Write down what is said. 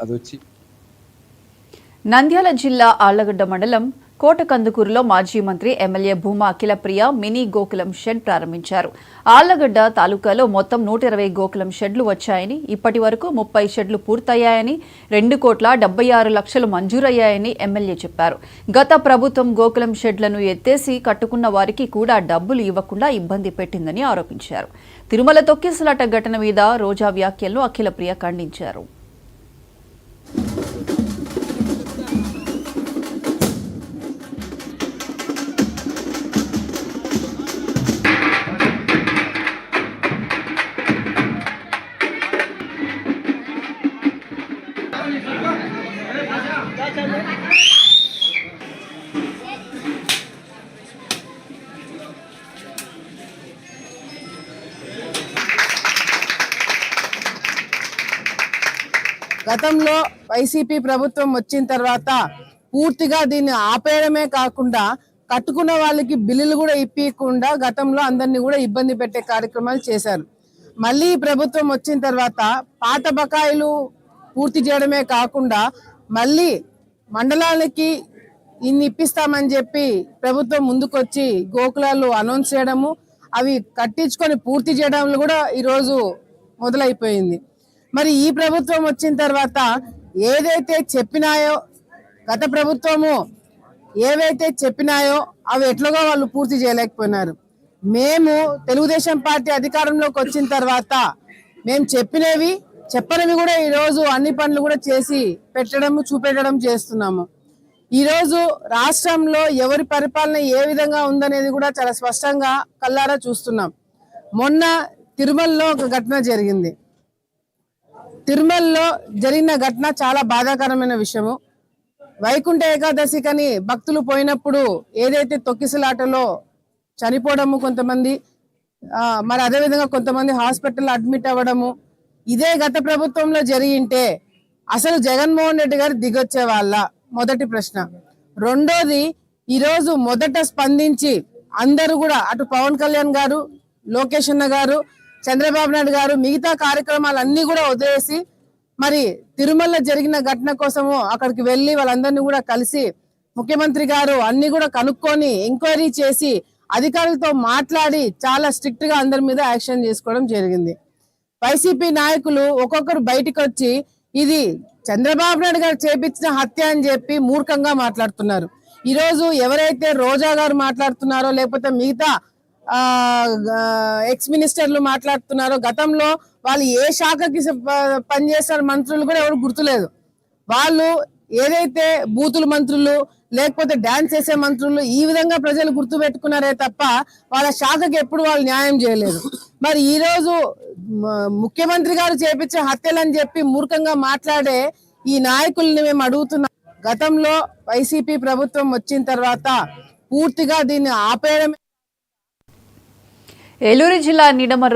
అదొచ్చి నంద్యాల జిల్లా ఆళ్లగడ్డ మండలం కోటకందుకూరులో మాజీ మంత్రి MLA Bhuma Akhilapriya mini Gokulam shed ప్రారంభించారు. ఆళ్లగడ్డ తాలూకాలో మొత్తం 120 గోకులం షెడ్లు వచ్చాయని, ఇప్పటి వరకు 30 షెడ్లు పూర్తయ్యాయని, 2,76,00,000 మంజూరయ్యాయని ఎమ్మెల్యే చెప్పారు. గత ప్రభుత్వం గోకులం షెడ్లను ఎత్తేసి కట్టుకున్న వారికి కూడా డబ్బులు ఇవ్వకుండా ఇబ్బంది పెట్టిందని ఆరోపించారు. తిరుమల తొక్కిసలాట ఘటన మీద రోజా వ్యాఖ్యలను అఖిలప్రియ ఖండించారు. గతంలో వైసీపీ ప్రభుత్వం వచ్చిన తర్వాత పూర్తిగా దీన్ని ఆపేయడమే కాకుండా కట్టుకున్న వాళ్ళకి బిల్లులు కూడా ఇప్పకుండా గతంలో అందరినీ కూడా ఇబ్బంది పెట్టే కార్యక్రమాలు చేశారు. మళ్ళీ ప్రభుత్వం వచ్చిన తర్వాత పాత బకాయిలు పూర్తి చేయడమే కాకుండా మళ్ళీ మండలాలకి ఇన్ని ఇప్పిస్తామని చెప్పి ప్రభుత్వం ముందుకొచ్చి గోకులాలు అనౌన్స్ చేయడము, అవి కట్టించుకొని పూర్తి చేయడంలో కూడా ఈరోజు మొదలైపోయింది. మరి ఈ ప్రభుత్వం వచ్చిన తర్వాత ఏదైతే చెప్పినాయో, గత ప్రభుత్వము ఏవైతే చెప్పినాయో అవి ఎట్లాగో వాళ్ళు పూర్తి చేయలేకపోయినారు. మేము తెలుగుదేశం పార్టీ అధికారంలోకి వచ్చిన తర్వాత మేము చెప్పనివి కూడా ఈరోజు అన్ని పనులు కూడా చేసి పెట్టడం చూపెట్టడం చేస్తున్నాము. ఈరోజు రాష్ట్రంలో ఎవరి పరిపాలన ఏ విధంగా ఉందనేది కూడా చాలా స్పష్టంగా కళ్ళారా చూస్తున్నాం. మొన్న తిరుమలలో ఒక ఘటన జరిగింది. తిరుమలలో జరిగిన ఘటన చాలా బాధాకరమైన విషయము. వైకుంఠ ఏకాదశికని భక్తులు పోయినప్పుడు ఏదైతే తొక్కిసలాటలో చనిపోవడము కొంతమంది, మరి అదేవిధంగా కొంతమంది హాస్పిటల్లో అడ్మిట్ అవ్వడము, ఇదే గత ప్రభుత్వంలో జరిగింటే అసలు జగన్మోహన్ రెడ్డి గారు దిగొచ్చే వాళ్ళ? మొదటి ప్రశ్న. రెండోది, ఈరోజు మొదట స్పందించి అందరూ కూడా అటు పవన్ కళ్యాణ్ గారు, లోకేష్ అన్న గారు, చంద్రబాబు నాయుడు గారు మిగతా కార్యక్రమాలన్నీ కూడా వదిలేసి మరి తిరుమల జరిగిన ఘటన కోసము అక్కడికి వెళ్ళి వాళ్ళందరినీ కూడా కలిసి ముఖ్యమంత్రి గారు అన్ని కూడా కనుక్కొని ఎంక్వైరీ చేసి అధికారులతో మాట్లాడి చాలా స్ట్రిక్ట్ గా అందరి మీద యాక్షన్ చేసుకోవడం జరిగింది. వైసీపీ నాయకులు ఒక్కొక్కరు బయటకు వచ్చి ఇది చంద్రబాబు నాయుడు గారు చేపించిన హత్య అని చెప్పి మూర్ఖంగా మాట్లాడుతున్నారు. ఈరోజు ఎవరైతే రోజా గారు మాట్లాడుతున్నారో, లేకపోతే మిగతా ఎక్స్ మినిస్టర్లు మాట్లాడుతున్నారో, గతంలో వాళ్ళు ఏ శాఖకి పనిచేస్తారు మంత్రులు కూడా ఎవరు గుర్తులేదు. వాళ్ళు ఏదైతే బూతుల మంత్రులు లేకపోతే డాన్స్ చేసే మంత్రులు ఈ విధంగా ప్రజలు గుర్తు పెట్టుకున్నారే తప్ప వాళ్ళ శాఖకి ఎప్పుడు వాళ్ళు న్యాయం చేయలేదు. మరి ఈ రోజు ముఖ్యమంత్రి గారు చేపించే హత్యలని చెప్పి మూర్ఖంగా మాట్లాడే ఈ నాయకుల్ని మేము అడుగుతున్నాం. గతంలో వైసీపీ ప్రభుత్వం వచ్చిన తర్వాత పూర్తిగా దీన్ని ఆపేయడం. ఏలూరు జిల్లా నిడమరు